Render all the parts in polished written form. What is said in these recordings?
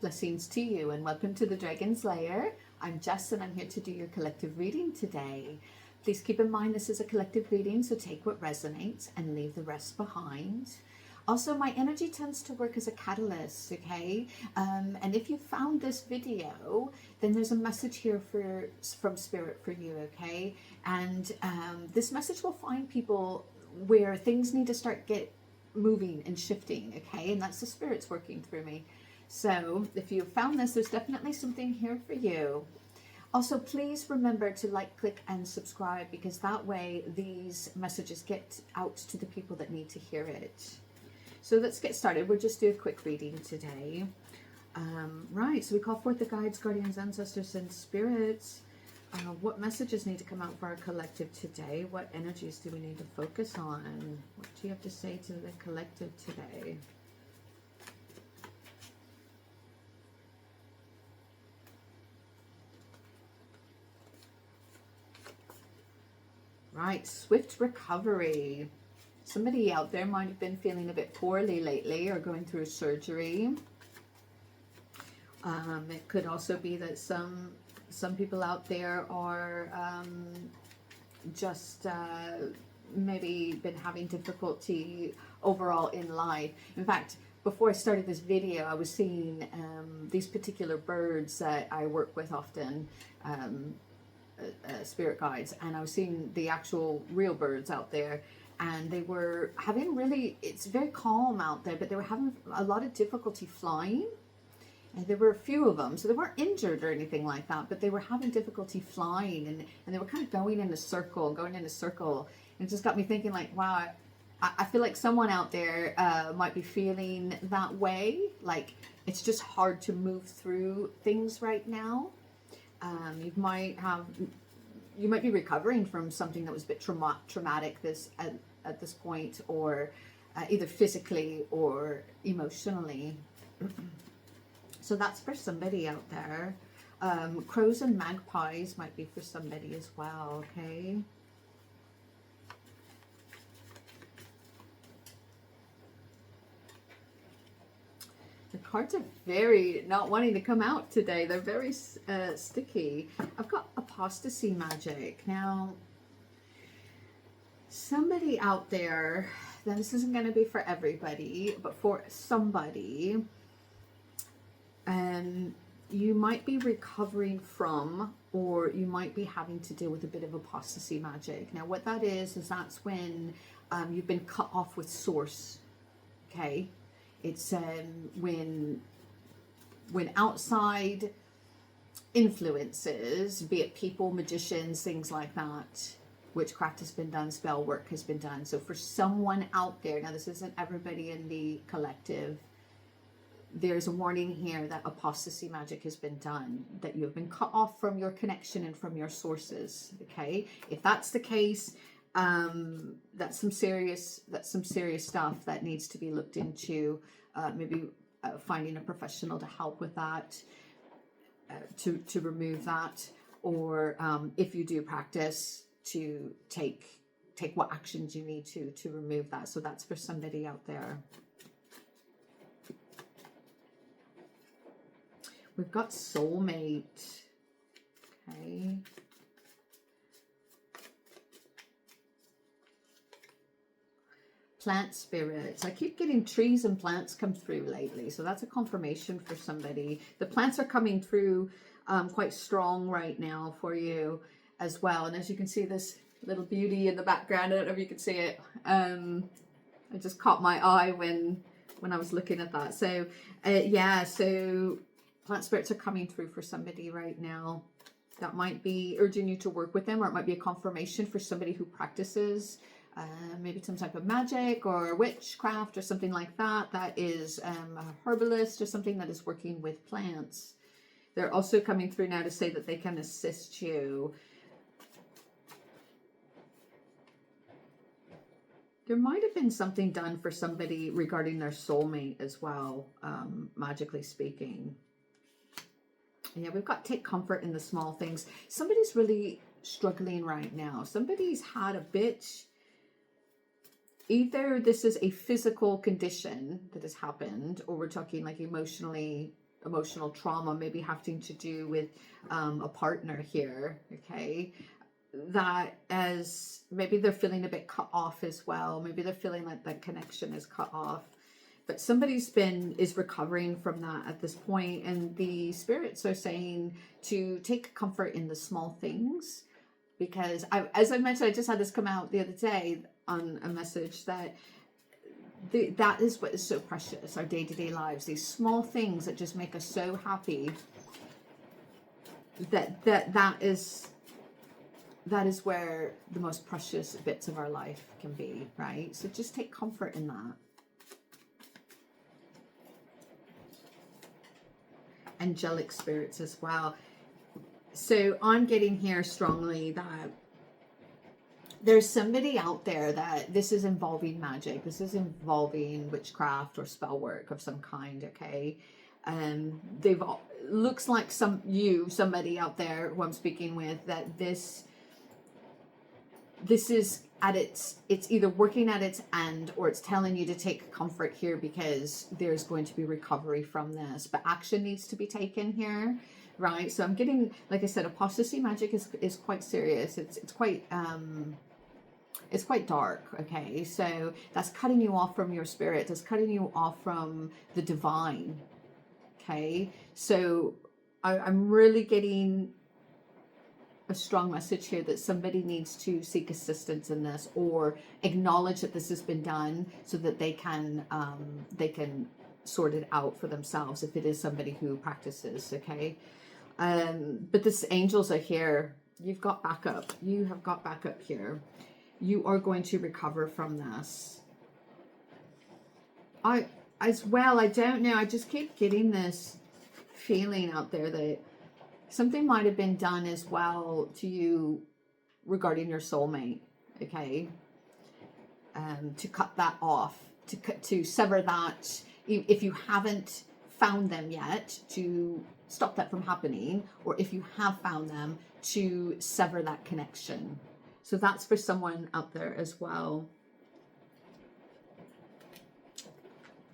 Blessings to you and welcome to the Dragon's Lair. I'm Jess and I'm here to do your collective reading today. Please keep in mind this is a collective reading, so take what resonates and leave the rest behind. Also, my energy tends to work as a catalyst, okay? And if you found this video, then there's a message here from Spirit for you, okay? And this message will find people where things need to start moving and shifting, okay? And that's the Spirit's working through me. So if you found this, there's definitely something here for you. Also, please remember to like, click, and subscribe, because that way these messages get out to the people that need to hear it. So let's get started. We'll just do a quick reading today. Right, so we call forth the guides, guardians, ancestors, and spirits. What messages need to come out for our collective today? What energies do we need to focus on? What do you have to say to the collective today? Right, swift recovery. Somebody out there might have been feeling a bit poorly lately or going through surgery. It could also be that some people out there are just maybe been having difficulty overall in life. In fact, before I started this video, I was seeing these particular birds that I work with often, spirit guides, and I was seeing the actual real birds out there, and they were having it's very calm out there, but they were having a lot of difficulty flying. And there were a few of them, so they weren't injured or anything like that, but they were having difficulty flying, and they were kind of going in a circle, and it just got me thinking, like, wow, I feel like someone out there might be feeling that way, like it's just hard to move through things right now. You might be recovering from something that was a bit traumatic at this point, or either physically or emotionally. So that's for somebody out there. Crows and magpies might be for somebody as well, okay? The cards are very not wanting to come out today. They're very sticky. I've got apostasy magic. Now, somebody out there, then this isn't going to be for everybody, but for somebody, you might be recovering from, or you might be having to deal with a bit of apostasy magic. Now, what that is that's when you've been cut off with source, okay? It's when outside influences, be it people, magicians, things like that, witchcraft has been done, spell work has been done. So for someone out there, now this isn't everybody in the collective, there's a warning here that apostasy magic has been done, that you have been cut off from your connection and from your sources, okay? If that's the case, that's some serious stuff that needs to be looked into. Maybe finding a professional to help with that, to remove that, or if you do practice, to take what actions you need to remove that. So that's for somebody out there. We've got soulmate, okay? Plant spirits. I keep getting trees and plants come through lately, so that's a confirmation for somebody. The plants are coming through quite strong right now for you as well. And as you can see, this little beauty in the background, I don't know if you can see it. It just caught my eye when I was looking at that. So yeah, so plant spirits are coming through for somebody right now. That might be urging you to work with them, or it might be a confirmation for somebody who practices maybe some type of magic or witchcraft or something like that. That is a herbalist or something that is working with plants. They're also coming through now to say that they can assist you. There might have been something done for somebody regarding their soulmate as well, magically speaking. Yeah, we've got take comfort in the small things. Somebody's really struggling right now. Somebody's had a bit, either this is a physical condition that has happened, or we're talking like emotionally emotional trauma, maybe having to do with a partner here, okay? That as maybe they're feeling a bit cut off as well. Maybe they're feeling like that connection is cut off. But somebody's is recovering from that at this point, and the spirits are saying to take comfort in the small things, because as I mentioned, I just had this come out the other day on a message that that is what is so precious, our day-to-day lives, these small things that just make us so happy. That is where the most precious bits of our life can be, right? So just take comfort in that. Angelic spirits as well. So I'm getting here strongly that there's somebody out there that this is involving magic. This is involving witchcraft or spell work of some kind, okay? They've looks like somebody out there who I'm speaking with, that this is at it's either working at its end, or it's telling you to take comfort here because there's going to be recovery from this, but action needs to be taken here, right? So I'm getting, like I said, apostasy magic is quite serious. It's quite dark, okay? So that's cutting you off from your spirit. That's cutting you off from the divine, okay? So I'm really getting a strong message here that somebody needs to seek assistance in this, or acknowledge that this has been done, so that they can sort it out for themselves if it is somebody who practices, okay? But the angels are here. You've got backup. You have got backup here. You are going to recover from this. I don't know, I just keep getting this feeling out there that something might have been done as well to you regarding your soulmate, okay? To cut that off, to sever that, if you haven't found them yet, to stop that from happening, or if you have found them, to sever that connection. So that's for someone out there as well.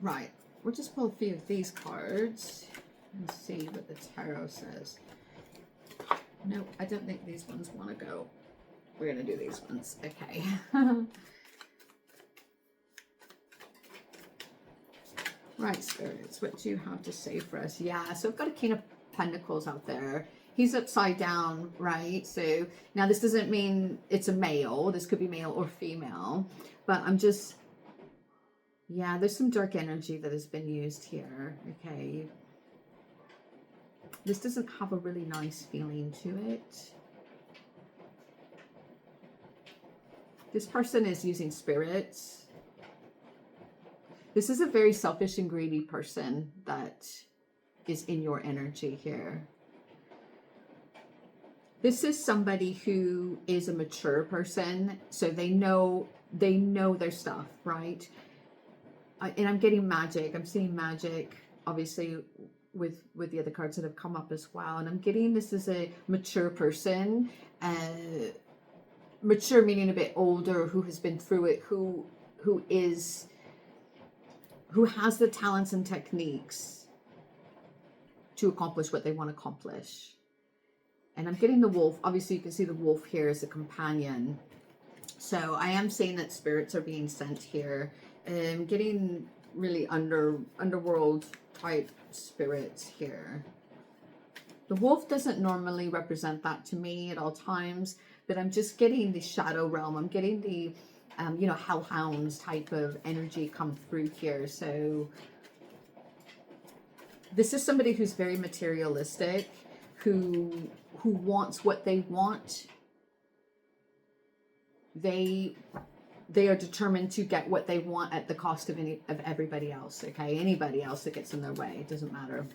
Right, we'll just pull a few of these cards and see what the tarot says. No, I don't think these ones want to go. We're going to do these ones. Okay. Right, spirits, what do you have to say for us? Yeah, so I've got a King of Pentacles out there. He's upside down, right? So now this doesn't mean it's a male. This could be male or female. But I'm just, yeah, there's some dark energy that has been used here. Okay. This doesn't have a really nice feeling to it. This person is using spirits. This is a very selfish and greedy person that is in your energy here. This is somebody who is a mature person, so they know their stuff, right? And I'm getting magic. I'm seeing magic, obviously, with the other cards that have come up as well. And I'm getting this is a mature person, mature meaning a bit older, who has been through it, who has the talents and techniques to accomplish what they want to accomplish. And I'm getting the wolf. Obviously, you can see the wolf here as a companion. So I am saying that spirits are being sent here. I'm getting really underworld type spirits here. The wolf doesn't normally represent that to me at all times, but I'm just getting the shadow realm. I'm getting the, hellhounds type of energy come through here. So this is somebody who's very materialistic, who wants what they want. They are determined to get what they want at the cost of everybody else, okay? Anybody else that gets in their way, it doesn't matter.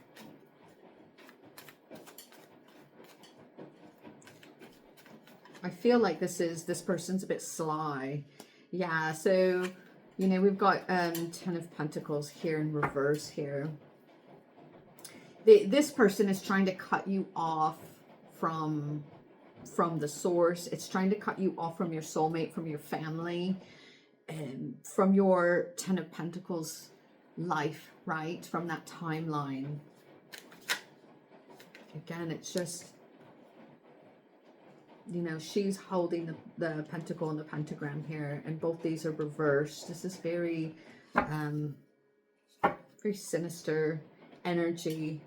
I feel like this person's a bit sly. Yeah, so, we've got 10 of Pentacles here in reverse here. This person is trying to cut you off from the source. It's trying to cut you off from your soulmate, from your family, and from your 10 of Pentacles life, right? From that timeline. Again, it's just, you know, she's holding the pentacle and the pentagram here, and both these are reversed. This is very, very sinister energy.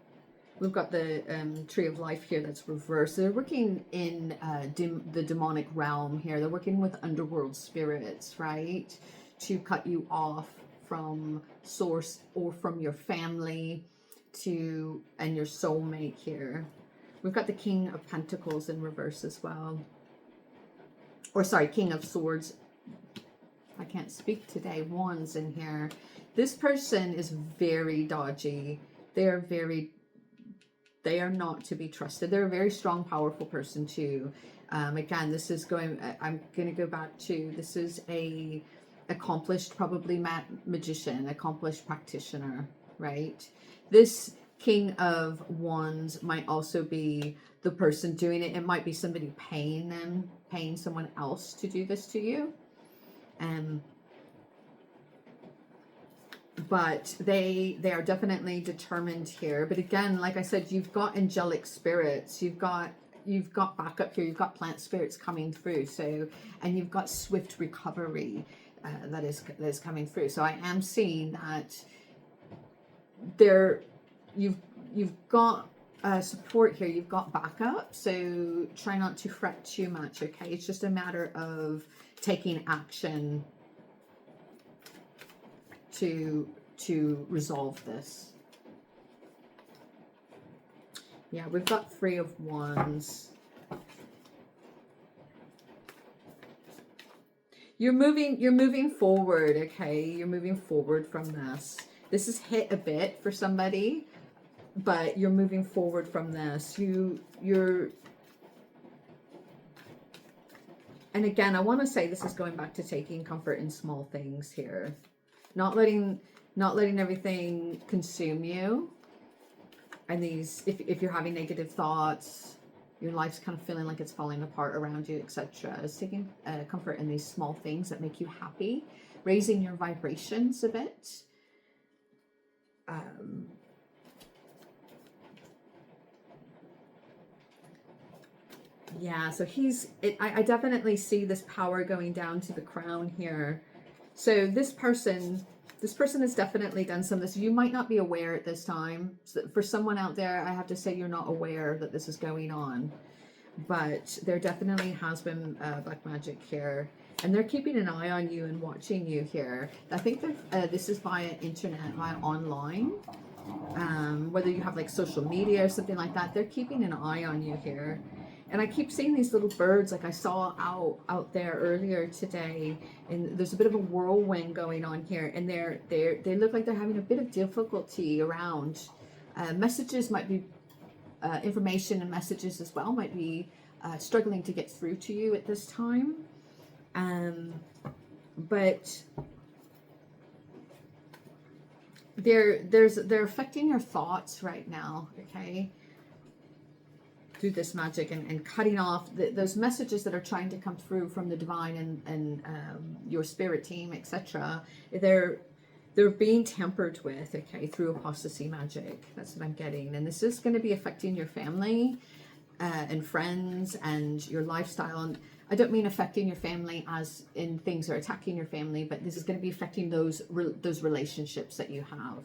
We've got the tree of life here that's reversed. They're working in the demonic realm here. They're working with underworld spirits, right? To cut you off from source or from your family and your soulmate here. We've got the King of Pentacles in reverse as well. Or sorry, King of Swords. I can't speak today. Wands in here. This person is very dodgy. They are not to be trusted. They're a very strong, powerful person too. Again, this is going, I'm going to go back to, this is a accomplished, probably magician, accomplished practitioner, right? This King of Wands might also be the person doing it. It might be somebody paying someone else to do this to you. But they are definitely determined here. But again, like I said, you've got angelic spirits, you've got backup here, you've got plant spirits coming through. So, and you've got swift recovery that is coming through. So I am seeing that you've got support here, you've got backup. So try not to fret too much. Okay, it's just a matter of taking action to resolve this. Yeah, we've got Three of Wands. You're moving forward, okay? You're moving forward from this. This has hit a bit for somebody, but you're moving forward from this. You're and again, I want to say this is going back to taking comfort in small things here. Not letting everything consume you. And these, if you're having negative thoughts, your life's kind of feeling like it's falling apart around you, etc. Is taking comfort in these small things that make you happy, raising your vibrations a bit. Yeah, so I definitely see this power going down to the crown here. So this person has definitely done some of this. You might not be aware at this time. So for someone out there, I have to say you're not aware that this is going on. But there definitely has been black magic here. And they're keeping an eye on you and watching you here. I think this is via internet, via online. Whether you have like social media or something like that, they're keeping an eye on you here. And I keep seeing these little birds, like I saw out there earlier today, and there's a bit of a whirlwind going on here, and they look like they're having a bit of difficulty around. Messages might be, information and messages as well might be struggling to get through to you at this time. But they're affecting your thoughts right now, okay? Through this magic and cutting off those messages that are trying to come through from the divine and your spirit team, etc. They're being tampered with, okay, through apostasy magic. That's what I'm getting. And this is going to be affecting your family and friends and your lifestyle. And I don't mean affecting your family as in things are attacking your family, but this is going to be affecting those relationships that you have.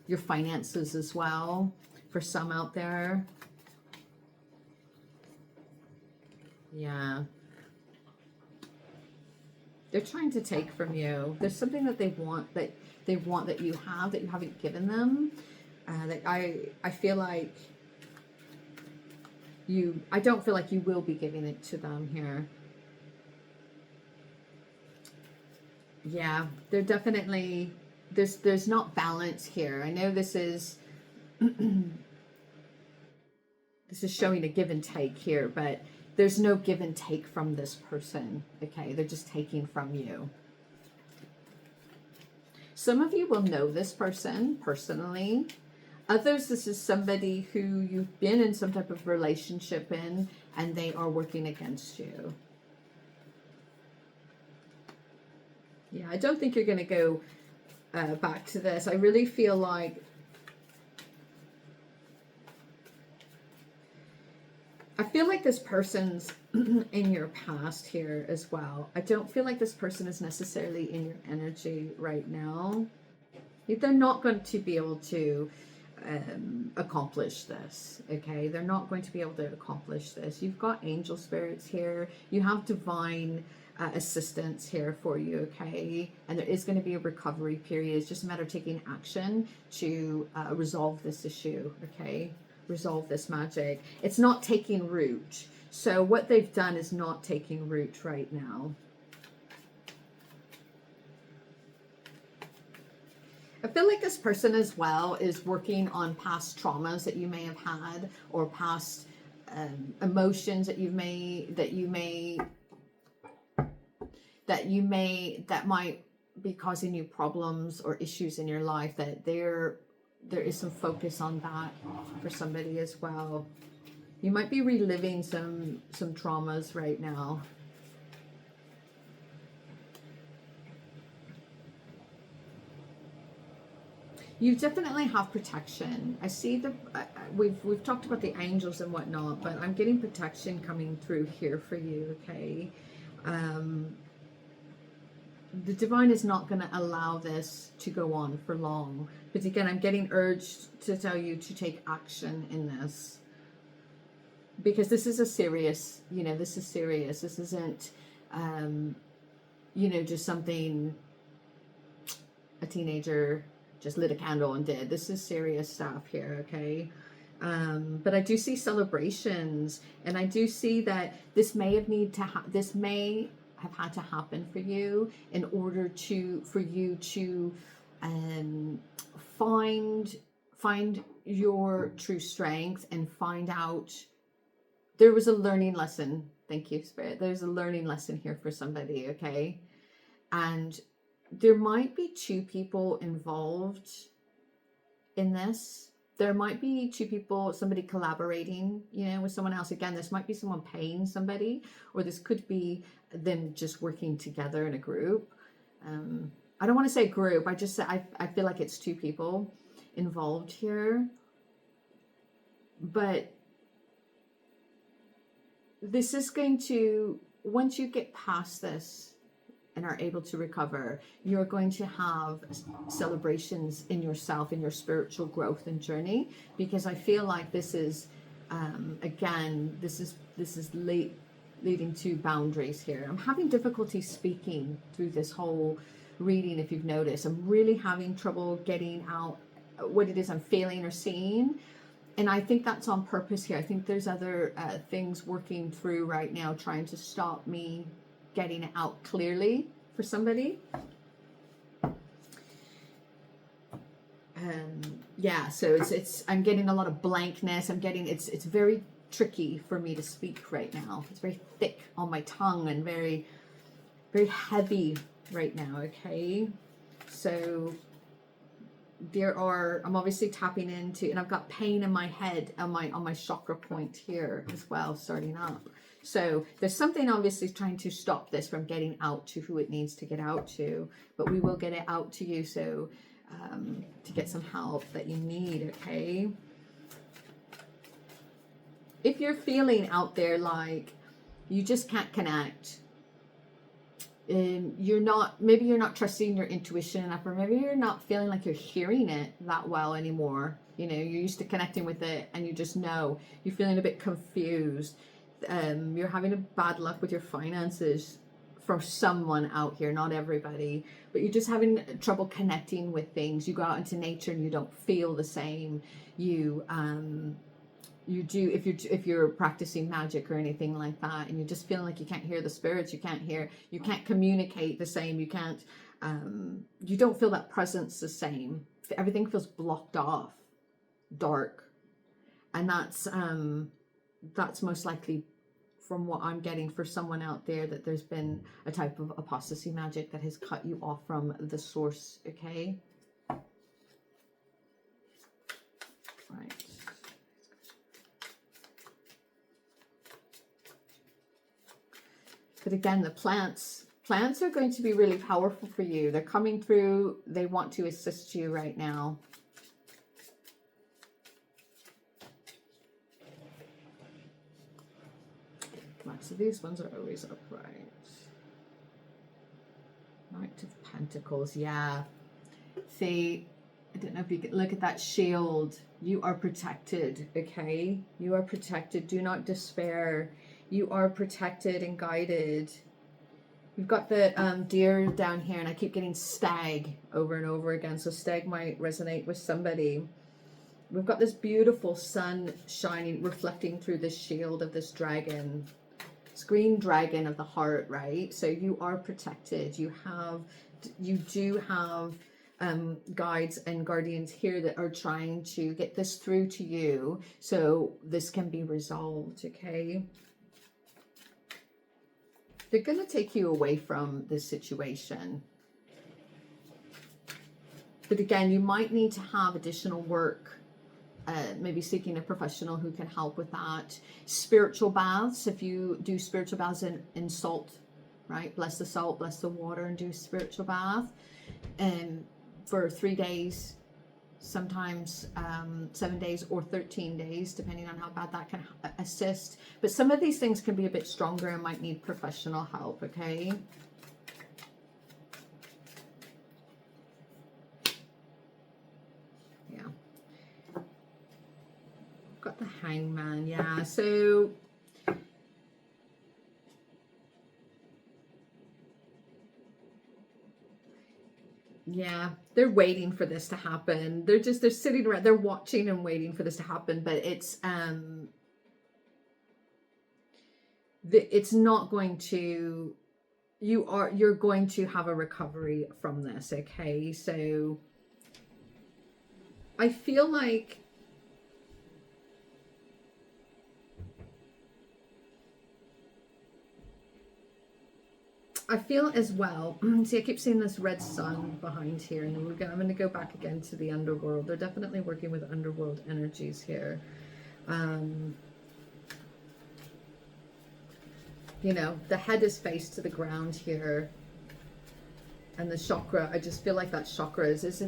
Your finances as well, for some out there. Yeah. They're trying to take from you. There's something that they want that you have that you haven't given them. That I feel like I don't feel like you will be giving it to them here. Yeah, they're definitely there's not balance here. I know this is this is showing a give and take here, but there's no give and take from this person, okay? They're just taking from you. Some of you will know this person personally. Others, this is somebody who you've been in some type of relationship in, and they are working against you. Yeah, I don't think you're going to go back to this. I really feel like I feel like this person's in your past here as well. I don't feel like this person is necessarily in your energy right now. They're not going to be able to accomplish this, okay? They're not going to be able to accomplish this. You've got angel spirits here. You have divine assistance here for you, okay? And there is going to be a recovery period. It's just a matter of taking action to resolve this issue, okay? Resolve this magic. It's not taking root. So what they've done is not taking root right now. I feel like this person as well is working on past traumas that you may have had, or past emotions that that might be causing you problems or issues in your life, that there is some focus on that for somebody as well. You might be reliving some traumas right now. You definitely have protection. I see we've talked about the angels and whatnot, but I'm getting protection coming through here for you, okay? The divine is not going to allow this to go on for long. But again, I'm getting urged to tell you to take action in this. Because this is a serious, this is serious. This isn't, just something a teenager just lit a candle and did. This is serious stuff here, okay? But I do see celebrations, and I do see that this may have had to happen for you in order for you to find your true strength and find out. There was a learning lesson. Thank you, Spirit. There's a learning lesson here for somebody, okay? And there might be two people involved in this. There might be two people, somebody collaborating, with someone else. Again, this might be someone paying somebody, or this could be them just working together in a group. I don't want to say group. I feel like it's two people involved here. But this is going to, once you get past this and are able to recover, you're going to have celebrations in yourself, in your spiritual growth and journey, because I feel like this is, again, this is leading to boundaries here. I'm having difficulty speaking through this whole reading. If you've noticed, I'm really having trouble getting out what it is I'm feeling or seeing. And I think that's on purpose here. I think there's other things working through right now, trying to stop me getting it out clearly for somebody. Yeah, so it's I'm getting a lot of blankness. It's very tricky for me to speak right now. It's very thick on my tongue and very, very heavy right now, okay? So I'm obviously tapping into, and I've got pain in my head on my chakra point here as well, starting up. So there's something obviously trying to stop this from getting out to who it needs to get out to, but we will get it out to you, so to get some help that you need, okay? If you're feeling out there like you just can't connect, you're not trusting your intuition enough, or maybe you're not feeling like you're hearing it that well anymore. You're used to connecting with it and you just know you're feeling a bit confused. You're having a bad luck with your finances for someone out here, not everybody, but you're just having trouble connecting with things. You go out into nature and you don't feel the same. You do, if you're practicing magic or anything like that, and you're just feeling like you can't hear the spirits, you can't communicate the same, you can't, you don't feel that presence the same. Everything feels blocked off, dark, and that's most likely, from what I'm getting, for someone out there, that there's been a type of apostasy magic that has cut you off from the source, okay? Right. But again, the plants are going to be really powerful for you. They're coming through. They want to assist you right now. Right, so these ones are always upright. Knight of Pentacles, yeah. See, I don't know if you can look at that shield. You are protected, okay? You are protected. Do not despair. You are protected and guided. We've got the deer down here, and I keep getting stag over and over again. So stag might resonate with somebody. We've got this beautiful sun shining, reflecting through this shield of this dragon. It's green dragon of the heart, right? So you are protected. You do have guides and guardians here that are trying to get this through to you so this can be resolved, okay? They're going to take you away from this situation. But again, you might need to have additional work, maybe seeking a professional who can help with that. Spiritual baths, if you do spiritual baths in salt, right? Bless the salt, bless the water, and do spiritual bath. For 3 days, sometimes 7 days or 13 days, depending on how bad that can assist. But some of these things can be a bit stronger and might need professional help, okay? Yeah. Got the Hangman, yeah. So yeah, they're waiting for this to happen. They're sitting around, they're watching and waiting for this to happen, but it's not going to, you're going to have a recovery from this, okay? So I feel like as well, see, I keep seeing this red sun behind here, and I'm going to go back again to the underworld. They're definitely working with underworld energies here. You know, the head is faced to the ground here, and the chakra, I just feel like that chakra is I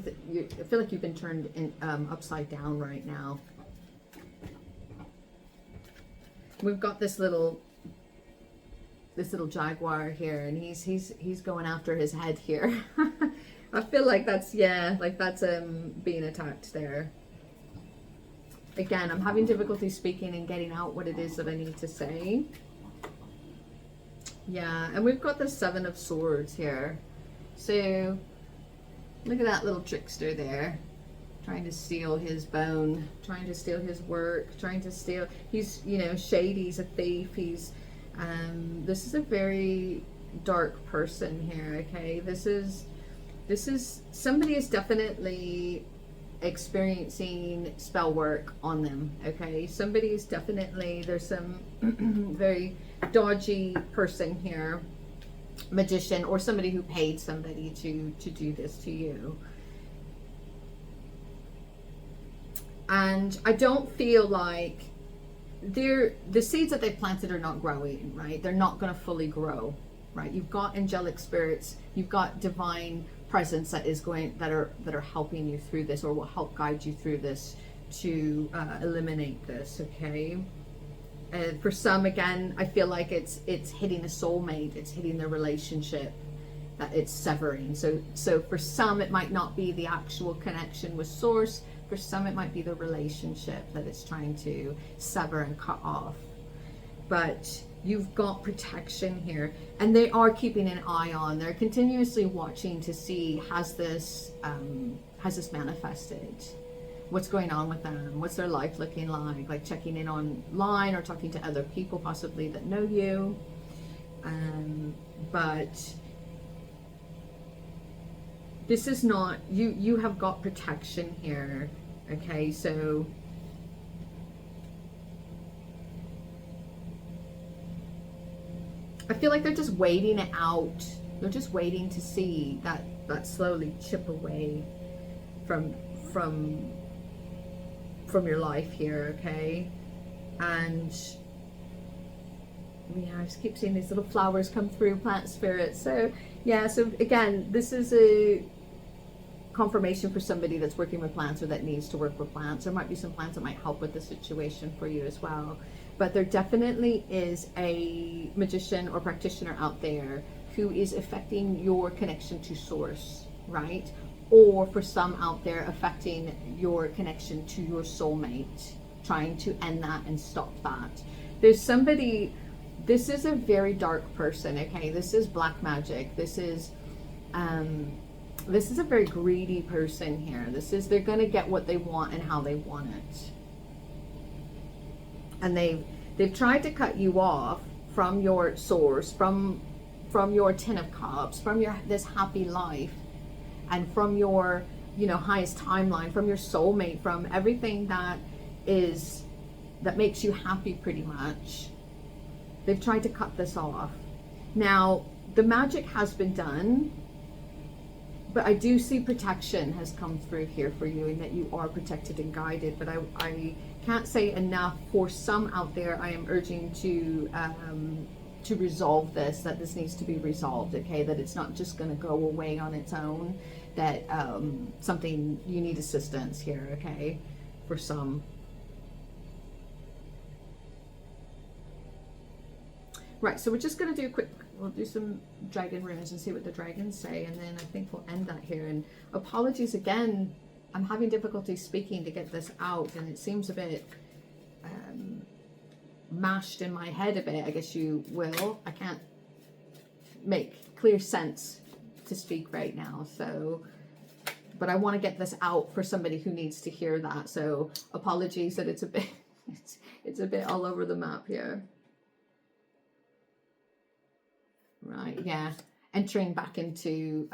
feel like you've been turned in upside down right now. We've got this little jaguar here, and he's going after his head here. I feel like that's, yeah, like that's being attacked there. Again, I'm having difficulty speaking and getting out what it is that I need to say. Yeah, and we've got the Seven of Swords here. So look at that little trickster there, trying to steal his bone, trying to steal his work, trying to steal, he's, you know, shady, he's a thief, he's this is a very dark person here, okay? This is somebody is definitely experiencing spell work on them, okay? Somebody is definitely, there's some very dodgy person here, magician, or somebody who paid somebody to do this to you. And I don't feel like the seeds that they've planted are not growing, right? They're not going to fully grow, right? You've got angelic spirits, you've got divine presence that are helping you through this, or will help guide you through this to eliminate this, okay? And for some, again, I feel like it's hitting a soulmate, it's hitting their relationship, that it's severing. So for some, it might not be the actual connection with source. For some, it might be the relationship that it's trying to sever and cut off. But you've got protection here, and they are keeping an eye on. They're continuously watching to see, has this manifested? What's going on with them? What's their life looking like checking in online or talking to other people possibly that know you. But this is not, you have got protection here, okay? So I feel like they're just waiting it out. They're just waiting to see that slowly chip away from your life here, okay? And yeah, I just keep seeing these little flowers come through, plant spirits. So yeah, so again, this is a confirmation for somebody that's working with plants or that needs to work with plants. There might be some plants that might help with the situation for you as well. but there definitely is a magician or practitioner out there who is affecting your connection to source, right? Or for some out there, affecting your connection to your soulmate, trying to end that and stop that. There's somebody, this is a very dark person, okay? This is black magic. This is a very greedy person here. They're going to get what they want and how they want it. And they've tried to cut you off from your source, from your 10 of cups, from this happy life, and from your, highest timeline, from your soulmate, from everything that makes you happy, pretty much. They've tried to cut this off. Now, the magic has been done, but I do see protection has come through here for you, and that you are protected and guided. But I can't say enough. For some out there, I am urging to resolve this, that this needs to be resolved, okay? That it's not just going to go away on its own, that something, you need assistance here, okay? For some. Right, so we're just going to do a quick, we'll do some dragon runes and see what the dragons say, and then I think we'll end that here. And apologies again, I'm having difficulty speaking to get this out, and it seems a bit mashed in my head a bit, I guess you will. I can't make clear sense to speak right now, so, but I want to get this out for somebody who needs to hear that. So apologies that it's a bit it's a bit all over the map here. Right, yeah, entering back into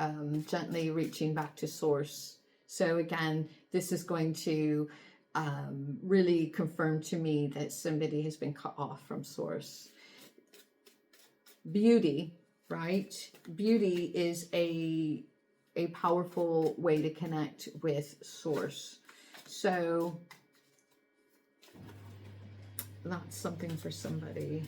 gently reaching back to source. So again, this is going to really confirm to me that somebody has been cut off from source. Beauty, right? Beauty is a powerful way to connect with source. So that's something for somebody.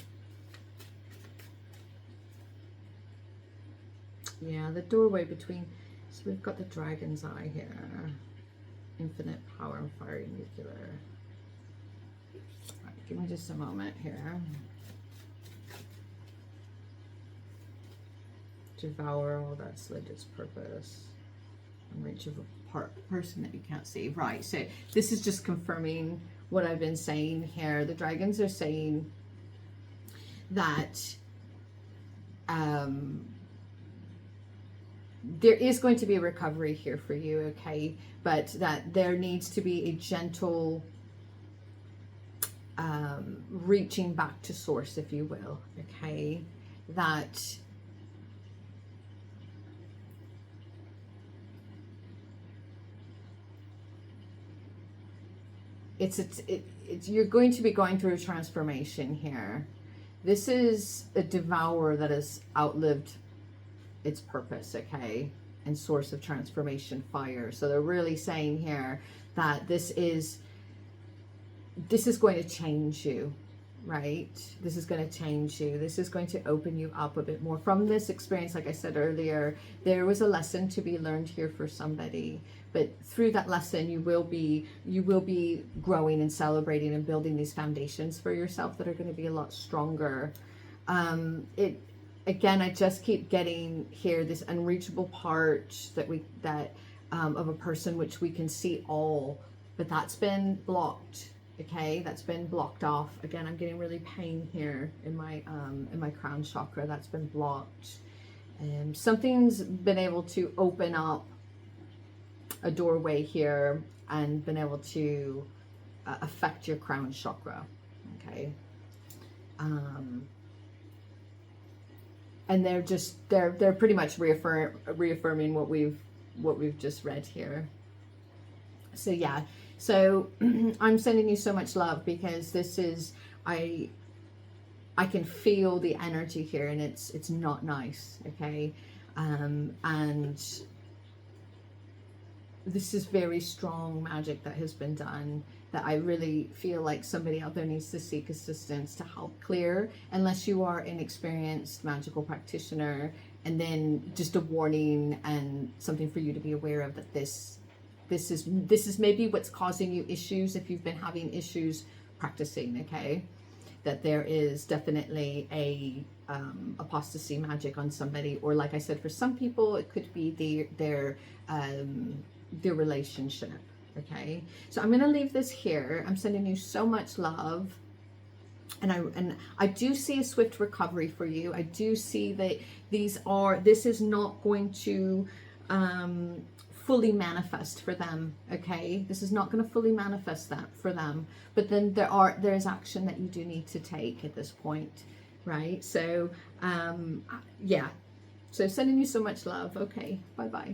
Yeah, the doorway between, so we've got the dragon's eye here. Infinite power and fiery nuclear. Right, give me just a moment here. Devour all that's lived its purpose. And reach of a person that you can't see. Right, so this is just confirming what I've been saying here. The dragons are saying that there is going to be a recovery here for you, okay? But that there needs to be a gentle reaching back to source, if you will, okay? That you're going to be going through a transformation here. This is a devourer that has outlived its purpose, okay? And source of transformation, fire. So they're really saying here that this is going to change you, right? This is going to change you. This is going to open you up a bit more. From this experience, like I said earlier, there was a lesson to be learned here for somebody. But through that lesson, you will be growing and celebrating and building these foundations for yourself that are going to be a lot stronger. Again, I just keep getting here this unreachable part of a person which we can see all, but that's been blocked. Okay, that's been blocked off. Again, I'm getting really pain here in my crown chakra. That's been blocked. Something's been able to open up a doorway here and been able to affect your crown chakra. Okay. And they're pretty much reaffirming what we've just read here. So yeah, so I'm sending you so much love, because this is, I can feel the energy here, and it's not nice, okay? And this is very strong magic that has been done, that I really feel like somebody out there needs to seek assistance to help clear, unless you are an experienced magical practitioner. And then just a warning and something for you to be aware of, that this is maybe what's causing you issues if you've been having issues practicing, okay? that there is definitely a apostasy magic on somebody, or like I said, for some people it could be their relationship. Okay, so I'm going to leave this here. I'm sending you so much love. And I do see a swift recovery for you. I do see that this is not going to fully manifest for them. Okay, this is not going to fully manifest that for them, but then there's action that you do need to take at this point, right? So yeah, so sending you so much love. Okay, bye bye.